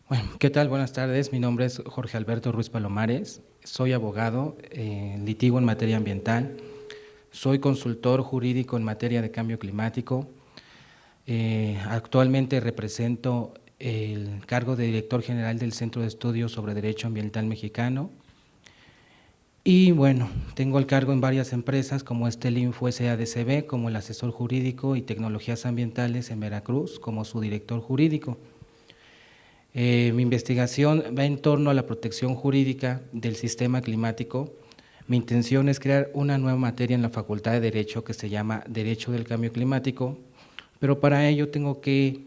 Bueno, ¿qué tal? Buenas tardes. Mi nombre es Jorge Alberto Ruiz Palomares. Soy abogado, litigo en materia ambiental. Soy consultor jurídico en materia de cambio climático. Actualmente represento el cargo de director general del Centro de Estudios sobre Derecho Ambiental Mexicano. Y bueno, tengo el cargo en varias empresas como Estelinfo SADCB, como el asesor jurídico y tecnologías ambientales en Veracruz, como su director jurídico. Mi investigación va en torno a la protección jurídica del sistema climático. Mi intención es crear una nueva materia en la Facultad de Derecho que se llama Derecho del Cambio Climático, pero para ello tengo que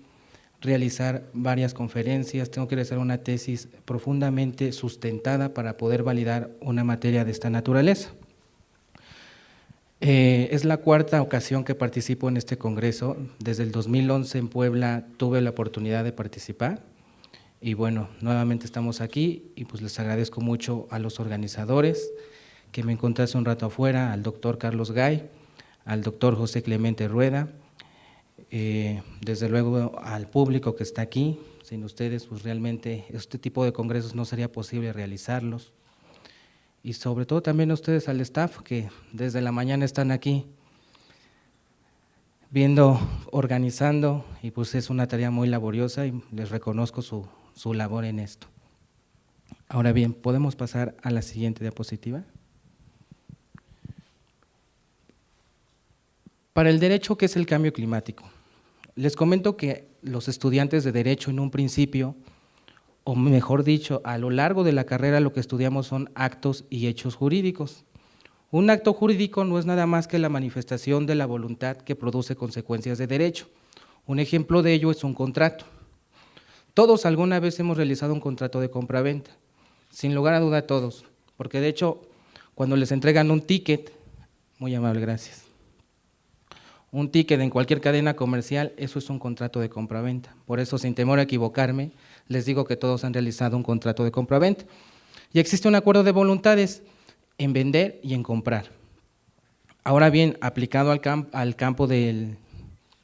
realizar varias conferencias, tengo que realizar una tesis profundamente sustentada para poder validar una materia de esta naturaleza. Es la cuarta ocasión que participo en este congreso. Desde el 2011 en Puebla tuve la oportunidad de participar. Y bueno, nuevamente estamos aquí y pues les agradezco mucho a los organizadores que me encontré hace un rato afuera, al doctor Carlos Gay, al doctor José Clemente Rueda, desde luego al público que está aquí. Sin ustedes pues realmente este tipo de congresos no sería posible realizarlos. Y sobre todo también a ustedes, al staff que desde la mañana están aquí viendo, organizando, y pues es una tarea muy laboriosa y les reconozco su labor en esto. Ahora bien, ¿podemos pasar a la siguiente diapositiva? Para el derecho, ¿qué es el cambio climático? Les comento que los estudiantes de derecho en un principio, o mejor dicho, a lo largo de la carrera lo que estudiamos son actos y hechos jurídicos. Un acto jurídico no es nada más que la manifestación de la voluntad que produce consecuencias de derecho. Un ejemplo de ello es un contrato. Todos alguna vez hemos realizado un contrato de compraventa, sin lugar a duda todos, porque de hecho cuando les entregan un ticket, muy amable, gracias, un ticket en cualquier cadena comercial, eso es un contrato de compraventa. Por eso, sin temor a equivocarme, les digo que todos han realizado un contrato de compraventa. Y existe un acuerdo de voluntades en vender y en comprar. Ahora bien, aplicado al campo del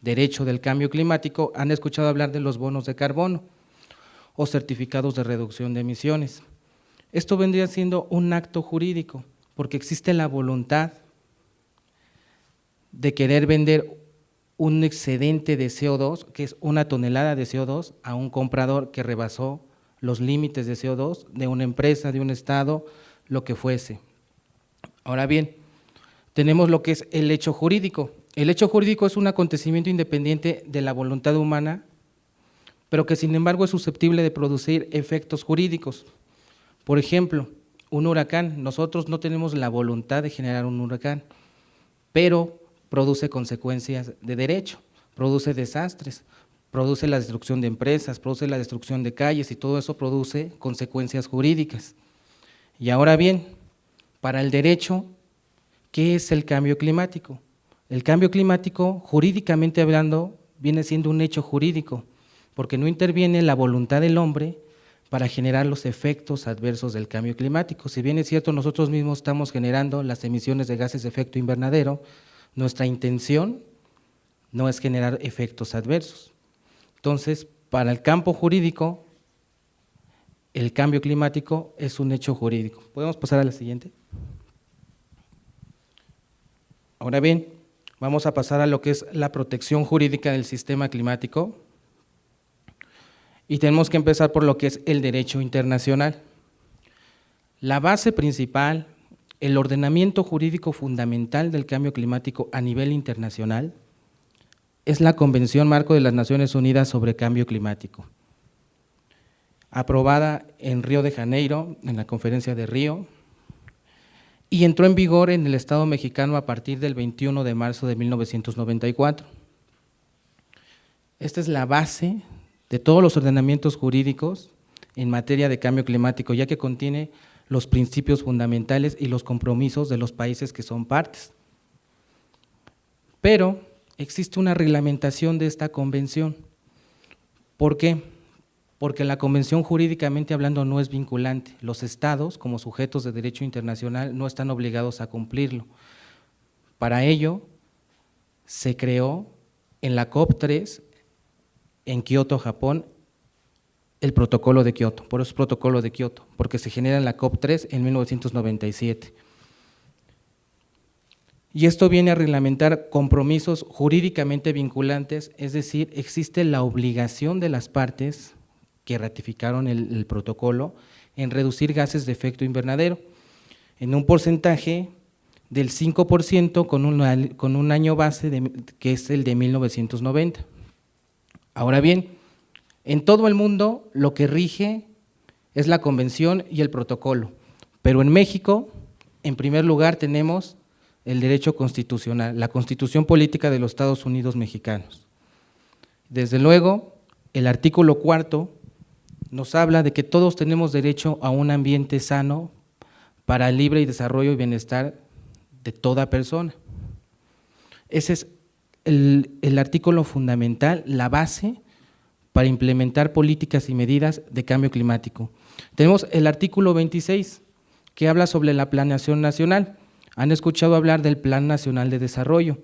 derecho del cambio climático, han escuchado hablar de los bonos de carbono o certificados de reducción de emisiones. Esto vendría siendo un acto jurídico, porque existe la voluntad de querer vender un excedente de CO2, que es 1 tonelada de CO2, a un comprador que rebasó los límites de CO2 de una empresa, de un estado, lo que fuese. Ahora bien, tenemos lo que es el hecho jurídico. El hecho jurídico es un acontecimiento independiente de la voluntad humana, pero que sin embargo es susceptible de producir efectos jurídicos. Por ejemplo, un huracán. Nosotros no tenemos la voluntad de generar un huracán, pero produce consecuencias de derecho, produce desastres, produce la destrucción de empresas, produce la destrucción de calles y todo eso produce consecuencias jurídicas. Y ahora bien, para el derecho, ¿qué es el cambio climático? El cambio climático, jurídicamente hablando, viene siendo un hecho jurídico, porque no interviene la voluntad del hombre para generar los efectos adversos del cambio climático. Si bien es cierto, nosotros mismos estamos generando las emisiones de gases de efecto invernadero, nuestra intención no es generar efectos adversos. Entonces, para el campo jurídico, el cambio climático es un hecho jurídico. ¿Podemos pasar a la siguiente? Ahora bien, vamos a pasar a lo que es la protección jurídica del sistema climático y tenemos que empezar por lo que es el derecho internacional. La base principal, el ordenamiento jurídico fundamental del cambio climático a nivel internacional es la Convención Marco de las Naciones Unidas sobre Cambio Climático, aprobada en Río de Janeiro, en la Conferencia de Río, y entró en vigor en el Estado mexicano a partir del 21 de marzo de 1994. Esta es la base de todos los ordenamientos jurídicos en materia de cambio climático, ya que contiene los principios fundamentales y los compromisos de los países que son partes. Pero existe una reglamentación de esta convención. ¿Por qué? Porque la convención jurídicamente hablando no es vinculante. Los estados, como sujetos de derecho internacional, no están obligados a cumplirlo. Para ello, se creó en la COP3, en Kioto, Japón, el protocolo de Kioto, por eso es protocolo de Kioto, porque se genera en la COP3 en 1997. Y esto viene a reglamentar compromisos jurídicamente vinculantes, es decir, existe la obligación de las partes que ratificaron el protocolo en reducir gases de efecto invernadero en un porcentaje del 5% con un año base que es el de 1990. Ahora bien, en todo el mundo lo que rige es la convención y el protocolo, pero en México, en primer lugar, tenemos el derecho constitucional, la Constitución Política de los Estados Unidos Mexicanos. Desde luego, el artículo 4 nos habla de que todos tenemos derecho a un ambiente sano para el libre desarrollo y bienestar de toda persona. Ese es el artículo fundamental, la base para implementar políticas y medidas de cambio climático. Tenemos el artículo 26, que habla sobre la planeación nacional. Han escuchado hablar del Plan Nacional de Desarrollo.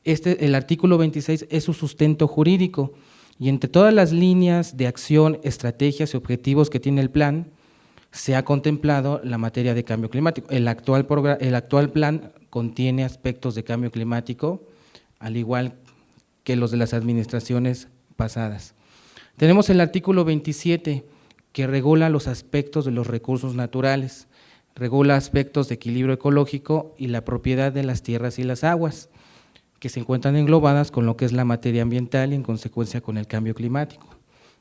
El artículo 26 es su sustento jurídico y entre todas las líneas de acción, estrategias y objetivos que tiene el plan, se ha contemplado la materia de cambio climático. El actual plan contiene aspectos de cambio climático, al igual que los de las administraciones pasadas. Tenemos el artículo 27, que regula los aspectos de los recursos naturales, regula aspectos de equilibrio ecológico y la propiedad de las tierras y las aguas, que se encuentran englobadas con lo que es la materia ambiental y en consecuencia con el cambio climático,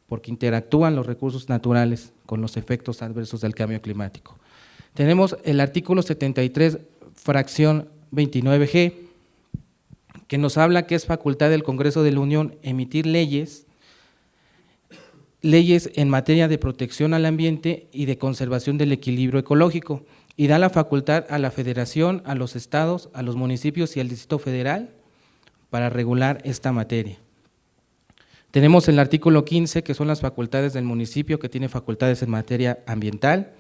porque interactúan los recursos naturales con los efectos adversos del cambio climático. Tenemos el artículo 73, fracción 29G, que nos habla que es facultad del Congreso de la Unión emitir leyes en materia de protección al ambiente y de conservación del equilibrio ecológico, y da la facultad a la Federación, a los estados, a los municipios y al Distrito Federal para regular esta materia. Tenemos el artículo 15, que son las facultades del municipio, que tiene facultades en materia ambiental,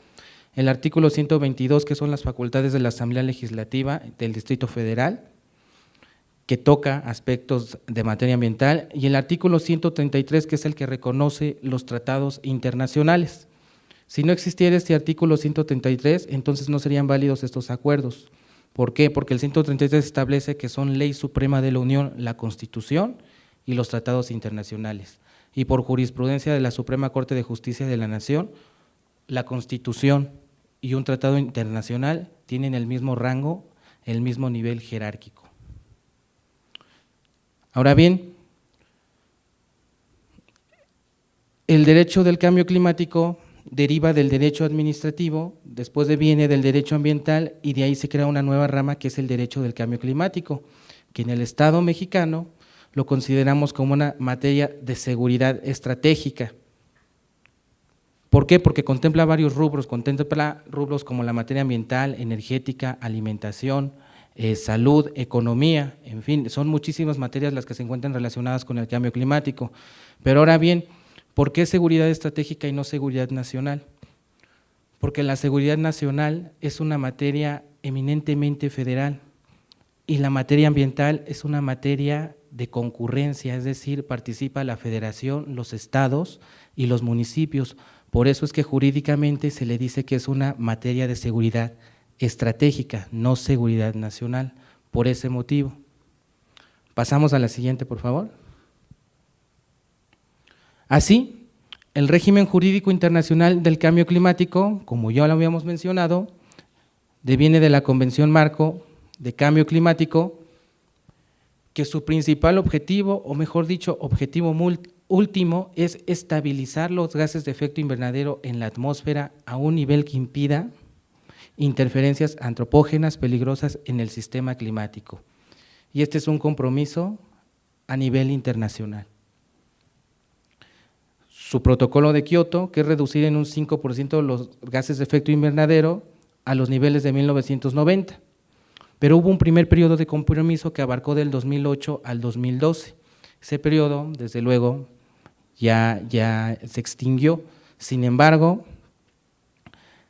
el artículo 122, que son las facultades de la Asamblea Legislativa del Distrito Federal, que toca aspectos de materia ambiental, y el artículo 133, que es el que reconoce los tratados internacionales. Si no existiera este artículo 133, entonces no serían válidos estos acuerdos. ¿Por qué? Porque el 133 establece que son ley suprema de la Unión, la Constitución y los tratados internacionales. Y por jurisprudencia de la Suprema Corte de Justicia de la Nación, la Constitución y un tratado internacional tienen el mismo rango, el mismo nivel jerárquico. Ahora bien, el derecho del cambio climático deriva del derecho administrativo, después viene del derecho ambiental y de ahí se crea una nueva rama que es el derecho del cambio climático, que en el Estado mexicano lo consideramos como una materia de seguridad estratégica. ¿Por qué? Porque contempla varios rubros, contempla rubros como la materia ambiental, energética, alimentación, salud, economía, en fin, son muchísimas materias las que se encuentran relacionadas con el cambio climático. Pero ahora bien, ¿por qué seguridad estratégica y no seguridad nacional? Porque la seguridad nacional es una materia eminentemente federal y la materia ambiental es una materia de concurrencia, es decir, participa la federación, los estados y los municipios. Por eso es que jurídicamente se le dice que es una materia de seguridad estratégica, no seguridad nacional, por ese motivo. Pasamos a la siguiente, por favor. Así, el régimen jurídico internacional del cambio climático, como ya lo habíamos mencionado, deviene de la Convención Marco de Cambio Climático, que su principal objetivo, o mejor dicho, objetivo último, es estabilizar los gases de efecto invernadero en la atmósfera a un nivel que impida interferencias antropógenas peligrosas en el sistema climático. Y este es un compromiso a nivel internacional. Su protocolo de Kioto, que es reducir en un 5% los gases de efecto invernadero a los niveles de 1990, pero hubo un primer periodo de compromiso que abarcó del 2008 al 2012. Ese periodo, desde luego, ya se extinguió. Sin embargo,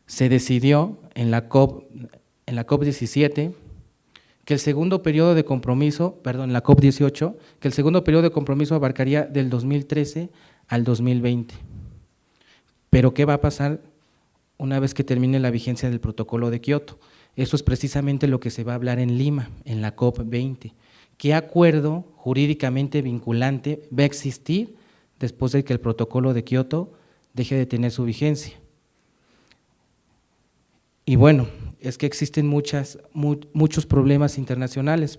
se decidió en la COP17 que el segundo periodo de compromiso, perdón, la COP18, que el segundo periodo de compromiso abarcaría del 2013 al 2020. Pero ¿qué va a pasar una vez que termine la vigencia del protocolo de Kioto? Eso es precisamente lo que se va a hablar en Lima, en la COP20. ¿Qué acuerdo jurídicamente vinculante va a existir después de que el protocolo de Kioto deje de tener su vigencia? Y bueno, es que existen muchos problemas internacionales.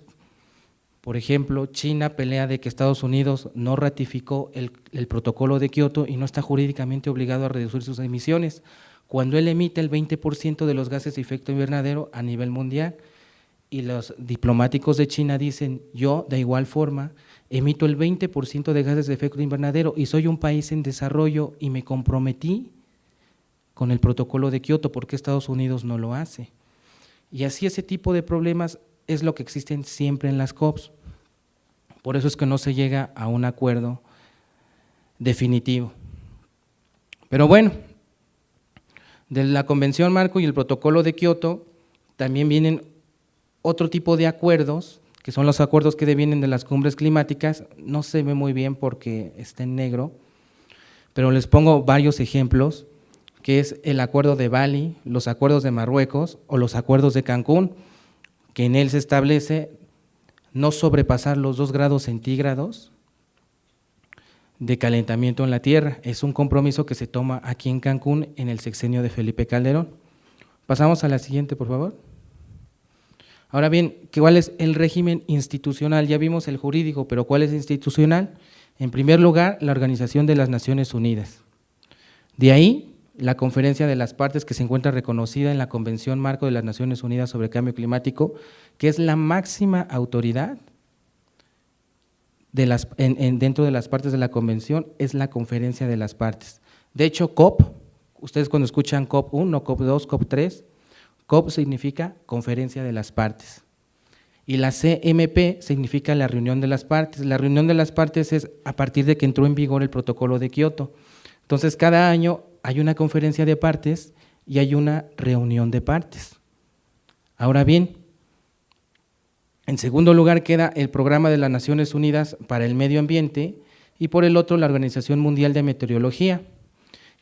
Por ejemplo, China pelea de que Estados Unidos no ratificó el protocolo de Kioto y no está jurídicamente obligado a reducir sus emisiones, cuando él emite el 20% de los gases de efecto invernadero a nivel mundial. Y los diplomáticos de China dicen, yo de igual forma emito el 20% de gases de efecto invernadero y soy un país en desarrollo y me comprometí con el protocolo de Kioto, ¿por qué Estados Unidos no lo hace? Y así ese tipo de problemas es lo que existen siempre en las COPs. Por eso es que no se llega a un acuerdo definitivo. Pero bueno, de la Convención Marco y el protocolo de Kioto también vienen otro tipo de acuerdos, que son los acuerdos que devienen de las cumbres climáticas. No se ve muy bien porque está en negro, pero les pongo varios ejemplos, que es el acuerdo de Bali, los acuerdos de Marruecos o los acuerdos de Cancún, que en él se establece no sobrepasar los 2 grados centígrados de calentamiento en la Tierra. Es un compromiso que se toma aquí en Cancún en el sexenio de Felipe Calderón. Pasamos a la siguiente, por favor. Ahora bien, ¿cuál es el régimen institucional? Ya vimos el jurídico, pero ¿cuál es el institucional? En primer lugar, la Organización de las Naciones Unidas. De ahí, la Conferencia de las Partes, que se encuentra reconocida en la Convención Marco de las Naciones Unidas sobre el Cambio Climático, que es la máxima autoridad dentro de las partes de la Convención, es la Conferencia de las Partes. De hecho, COP, ustedes cuando escuchan COP 1, COP 2, COP 3, COP significa Conferencia de las Partes. Y la CMP significa la reunión de las partes. La reunión de las partes es a partir de que entró en vigor el protocolo de Kioto. Entonces, cada año hay una conferencia de partes y hay una reunión de partes. Ahora bien, en segundo lugar queda el Programa de las Naciones Unidas para el Medio Ambiente y por el otro la Organización Mundial de Meteorología.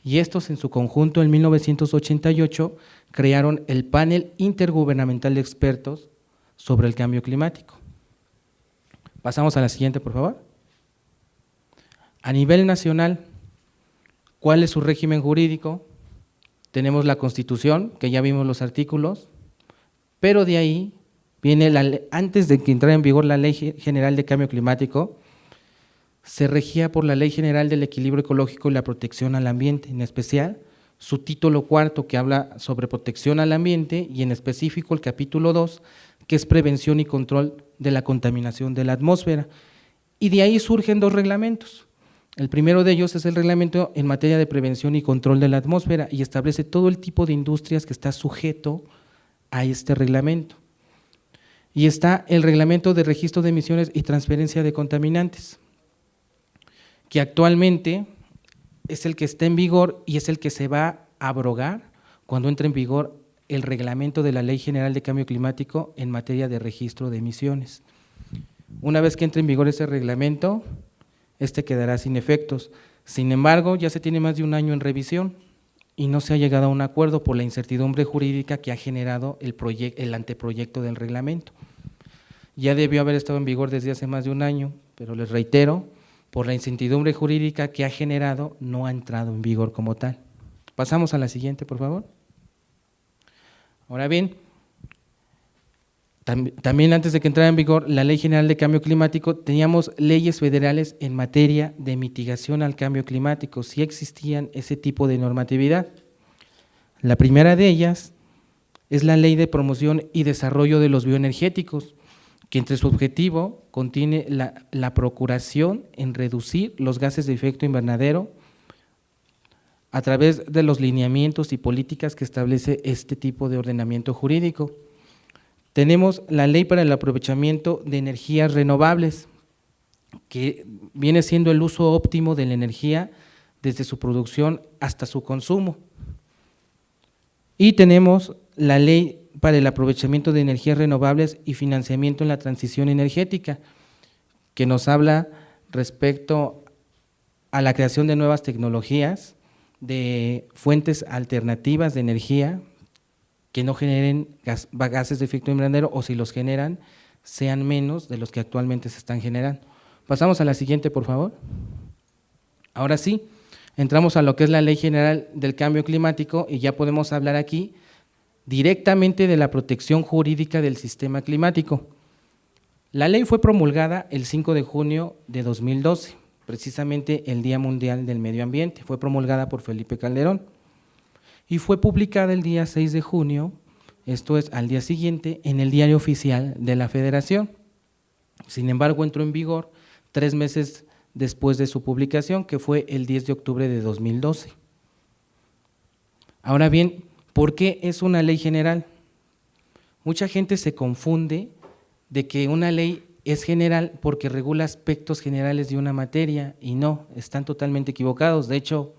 Y estos en su conjunto en 1988 crearon el Panel Intergubernamental de Expertos sobre el Cambio Climático. Pasamos a la siguiente, por favor. A nivel nacional, ¿cuál es su régimen jurídico? Tenemos la Constitución, que ya vimos los artículos, pero de ahí viene, antes de que entrara en vigor la Ley General de Cambio Climático, se regía por la Ley General del Equilibrio Ecológico y la Protección al Ambiente, en especial su título 4, que habla sobre protección al ambiente, y en específico el capítulo 2, que es prevención y control de la contaminación de la atmósfera. Y de ahí surgen 2 reglamentos. El primero de ellos es el reglamento en materia de prevención y control de la atmósfera y establece todo el tipo de industrias que está sujeto a este reglamento. Y está el reglamento de registro de emisiones y transferencia de contaminantes, que actualmente es el que está en vigor y es el que se va a abrogar cuando entre en vigor el reglamento de la Ley General de Cambio Climático en materia de registro de emisiones. Una vez que entre en vigor ese reglamento, este quedará sin efectos. Sin embargo, ya se tiene más de un año en revisión y no se ha llegado a un acuerdo por la incertidumbre jurídica que ha generado el anteproyecto del reglamento. Ya debió haber estado en vigor desde hace más de un año, pero les reitero, por la incertidumbre jurídica que ha generado, no ha entrado en vigor como tal. Pasamos a la siguiente, por favor. Ahora bien, también antes de que entrara en vigor la Ley General de Cambio Climático, teníamos leyes federales en materia de mitigación al cambio climático, sí existían ese tipo de normatividad. La primera de ellas es la Ley de Promoción y Desarrollo de los Bioenergéticos, que entre su objetivo contiene la procuración en reducir los gases de efecto invernadero a través de los lineamientos y políticas que establece este tipo de ordenamiento jurídico. Tenemos la Ley para el Aprovechamiento de Energías Renovables, que viene siendo el uso óptimo de la energía desde su producción hasta su consumo. Y tenemos la Ley para el Aprovechamiento de Energías Renovables y Financiamiento en la Transición Energética, que nos habla respecto a la creación de nuevas tecnologías, de fuentes alternativas de energía que no generen gases de efecto invernadero, o si los generan, sean menos de los que actualmente se están generando. Pasamos a la siguiente, por favor. Ahora sí, entramos a lo que es la Ley General del Cambio Climático y ya podemos hablar aquí directamente de la protección jurídica del sistema climático. La ley fue promulgada el 5 de junio de 2012, precisamente el Día Mundial del Medio Ambiente. Fue promulgada por Felipe Calderón y fue publicada el día 6 de junio, esto es al día siguiente, en el Diario Oficial de la Federación. Sin embargo, entró en vigor 3 meses después de su publicación, que fue el 10 de octubre de 2012. Ahora bien, ¿por qué es una ley general? Mucha gente se confunde de que una ley es general porque regula aspectos generales de una materia, y no, están totalmente equivocados. De hecho,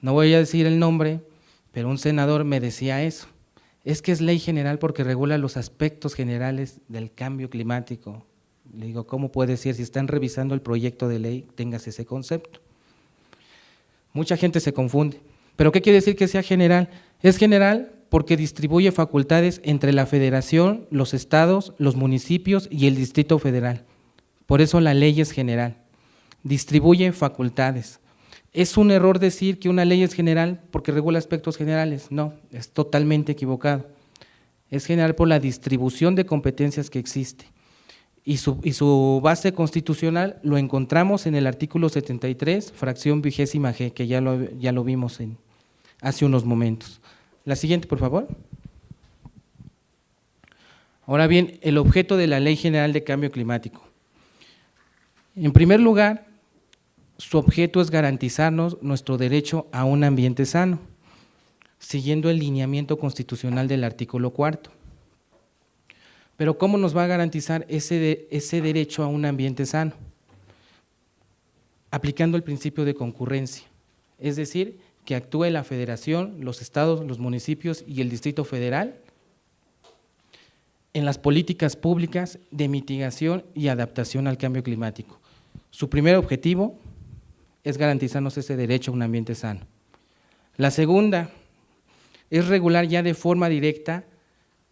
no voy a decir el nombre, pero un senador me decía eso, es que es ley general porque regula los aspectos generales del cambio climático. Le digo, ¿cómo puede ser? Si están revisando el proyecto de ley, tengas ese concepto. Mucha gente se confunde, pero ¿qué quiere decir que sea general? Es general porque distribuye facultades entre la federación, los estados, los municipios y el Distrito Federal. Por eso la ley es general, distribuye facultades. Es un error decir que una ley es general porque regula aspectos generales, no, es totalmente equivocado. Es general por la distribución de competencias que existe. Y su base constitucional lo encontramos en el artículo 73, fracción 20G, que ya lo vimos hace unos momentos. La siguiente, por favor. Ahora bien, el objeto de la Ley General de Cambio Climático. En primer lugar, su objeto es garantizarnos nuestro derecho a un ambiente sano, siguiendo el lineamiento constitucional del artículo 4. Pero ¿cómo nos va a garantizar ese derecho a un ambiente sano? Aplicando el principio de concurrencia, es decir, que actúe la federación, los estados, los municipios y el Distrito Federal en las políticas públicas de mitigación y adaptación al cambio climático. Su primer objetivo es garantizarnos ese derecho a un ambiente sano. La segunda es regular ya de forma directa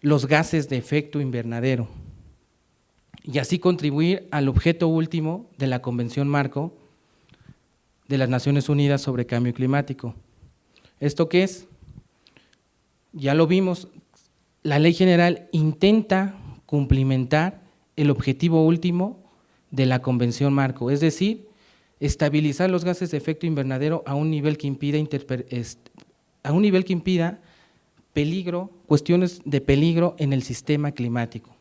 los gases de efecto invernadero y así contribuir al objeto último de la Convención Marco de las Naciones Unidas sobre Cambio Climático. ¿Esto qué es? Ya lo vimos, la Ley General intenta cumplimentar el objetivo último de la Convención Marco, es decir, estabilizar los gases de efecto invernadero a un nivel que impida cuestiones de peligro en el sistema climático.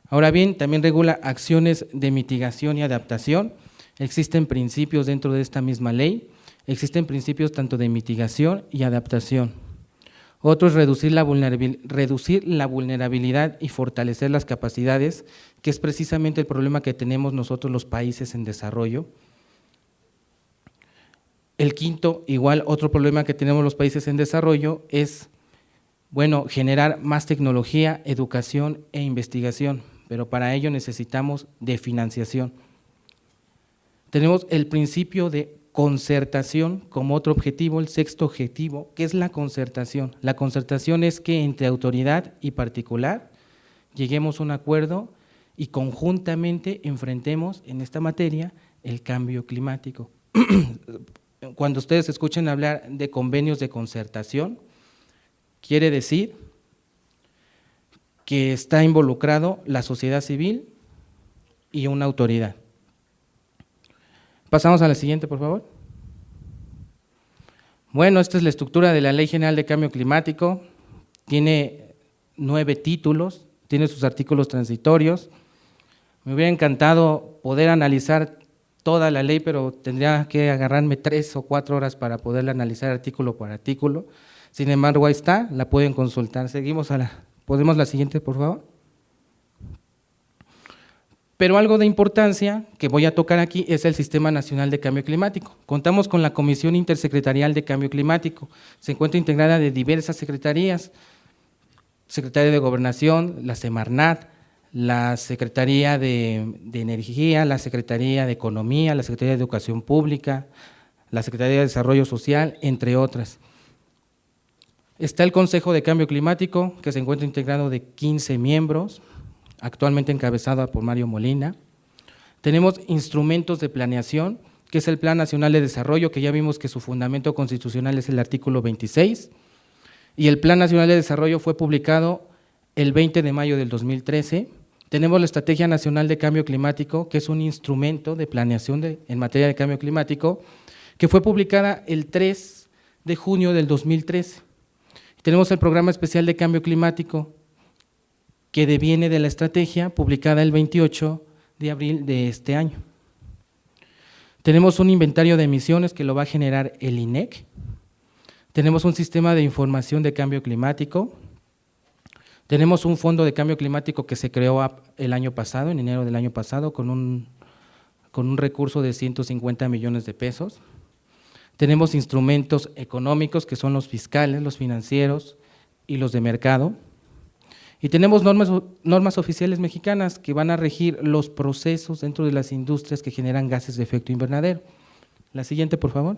Ahora bien, también regula acciones de mitigación y adaptación. Existen principios dentro de esta misma ley, existen principios tanto de mitigación y adaptación. Otro es reducir la vulnerabilidad y fortalecer las capacidades, que es precisamente el problema que tenemos nosotros los países en desarrollo. El quinto, igual otro problema que tenemos los países en desarrollo es, bueno, generar más tecnología, educación e investigación, pero para ello necesitamos de financiación. Tenemos el principio de concertación como otro objetivo, el sexto objetivo, que es la concertación. La concertación es que entre autoridad y particular lleguemos a un acuerdo y conjuntamente enfrentemos en esta materia el cambio climático. Cuando ustedes escuchen hablar de convenios de concertación, quiere decir que está involucrado la sociedad civil y una autoridad. Pasamos a la siguiente, por favor. Bueno, esta es la estructura de la Ley General de Cambio Climático. Tiene 9 títulos, tiene sus artículos transitorios. Me hubiera encantado poder analizar toda la ley, pero tendría que agarrarme 3 o 4 horas para poderla analizar artículo por artículo. Sin embargo, ahí está, la pueden consultar. ¿Podemos la siguiente, por favor? Pero algo de importancia que voy a tocar aquí es el Sistema Nacional de Cambio Climático. Contamos con la Comisión Intersecretarial de Cambio Climático. Se encuentra integrada de diversas secretarías, Secretaría de Gobernación, la Semarnat, la Secretaría de Energía, la Secretaría de Economía, la Secretaría de Educación Pública, la Secretaría de Desarrollo Social, entre otras. Está el Consejo de Cambio Climático, que se encuentra integrado de 15 miembros, actualmente encabezada por Mario Molina. Tenemos instrumentos de planeación, que es el Plan Nacional de Desarrollo, que ya vimos que su fundamento constitucional es el artículo 26, y el Plan Nacional de Desarrollo fue publicado el 20 de mayo del 2013. Tenemos la Estrategia Nacional de Cambio Climático, que es un instrumento de planeación en materia de cambio climático, que fue publicada el 3 de junio del 2013. Tenemos el Programa Especial de Cambio Climático, que deviene de la estrategia, publicada el 28 de abril de este año. Tenemos un inventario de emisiones que lo va a generar el INEC. Tenemos un sistema de información de cambio climático. Tenemos un fondo de cambio climático que se creó el año pasado, en enero del año pasado, con un recurso de 150 millones de pesos. Tenemos instrumentos económicos que son los fiscales, los financieros y los de mercado. Y tenemos normas oficiales mexicanas que van a regir los procesos dentro de las industrias que generan gases de efecto invernadero. La siguiente, por favor.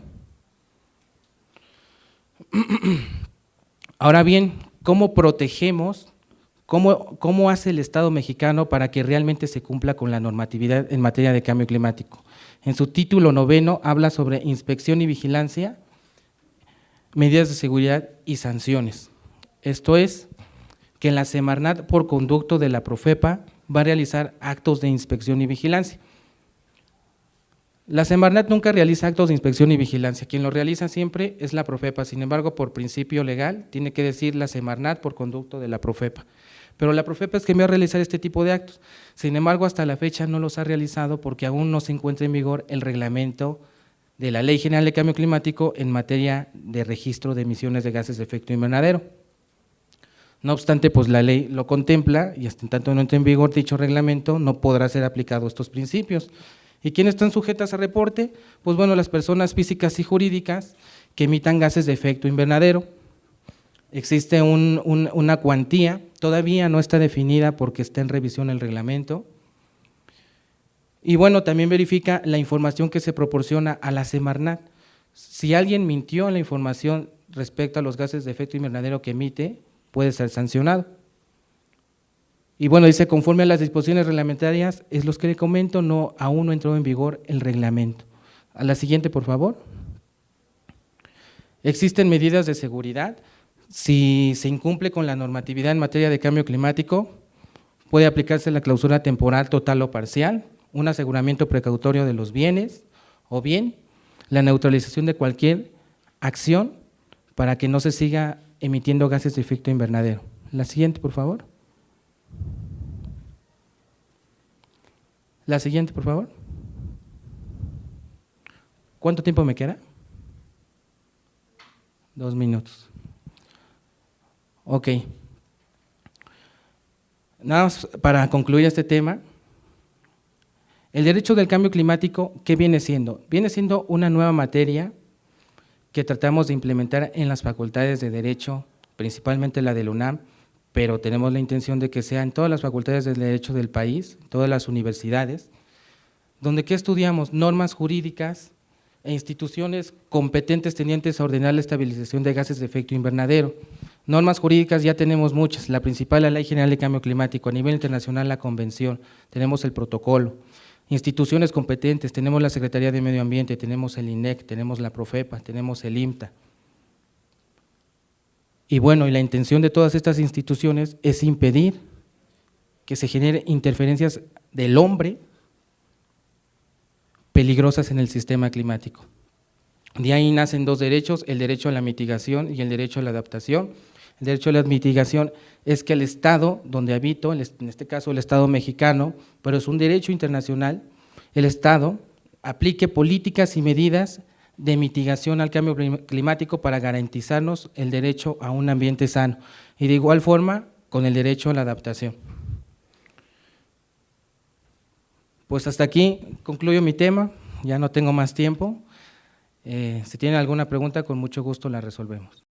Ahora bien, ¿cómo protegemos, cómo hace el Estado mexicano para que realmente se cumpla con la normatividad en materia de cambio climático? En su título 9 habla sobre inspección y vigilancia, medidas de seguridad y sanciones. Esto es, que la Semarnat, por conducto de la Profepa, va a realizar actos de inspección y vigilancia. La Semarnat nunca realiza actos de inspección y vigilancia, quien lo realiza siempre es la Profepa, sin embargo, por principio legal, tiene que decir la Semarnat por conducto de la Profepa. Pero la Profepa es quien va a realizar este tipo de actos, sin embargo, hasta la fecha no los ha realizado porque aún no se encuentra en vigor el reglamento de la Ley General de Cambio Climático en materia de registro de emisiones de gases de efecto invernadero. No obstante, pues la ley lo contempla y hasta en tanto no entre en vigor dicho reglamento no podrá ser aplicado estos principios. ¿Y quiénes están sujetas a reporte? Pues bueno, las personas físicas y jurídicas que emitan gases de efecto invernadero. Existe una cuantía, todavía no está definida porque está en revisión el reglamento. Y bueno, también verifica la información que se proporciona a la Semarnat. Si alguien mintió en la información respecto a los gases de efecto invernadero que emite, puede ser sancionado. Y bueno, dice, conforme a las disposiciones reglamentarias, es los que le comento, aún no entró en vigor el reglamento. A la siguiente, por favor. Existen medidas de seguridad. Si se incumple con la normatividad en materia de cambio climático, puede aplicarse la clausura temporal total o parcial, un aseguramiento precautorio de los bienes, o bien la neutralización de cualquier acción para que no se siga emitiendo gases de efecto invernadero. La siguiente, por favor. La siguiente, por favor. ¿Cuánto tiempo me queda? 2 minutos. Ok. Nada más para concluir este tema. El derecho del cambio climático, ¿qué viene siendo? Viene siendo una nueva materia que tratamos de implementar en las facultades de Derecho, principalmente la de la UNAM, pero tenemos la intención de que sea en todas las facultades de Derecho del país, todas las universidades, donde ¿qué estudiamos? Normas jurídicas e instituciones competentes tendientes a ordenar la estabilización de gases de efecto invernadero. Normas jurídicas ya tenemos muchas, la principal, la Ley General de Cambio Climático, a nivel internacional la Convención, tenemos el protocolo. Instituciones competentes, tenemos la Secretaría de Medio Ambiente, tenemos el INEC, tenemos la Profepa, tenemos el IMTA. Y bueno, y la intención de todas estas instituciones es impedir que se generen interferencias del hombre peligrosas en el sistema climático. De ahí nacen 2 derechos, el derecho a la mitigación y el derecho a la adaptación. El derecho a la mitigación es que el Estado donde habito, en este caso el Estado mexicano, pero es un derecho internacional, el Estado aplique políticas y medidas de mitigación al cambio climático para garantizarnos el derecho a un ambiente sano y de igual forma con el derecho a la adaptación. Pues hasta aquí concluyo mi tema, ya no tengo más tiempo. Si tienen alguna pregunta, con mucho gusto la resolvemos.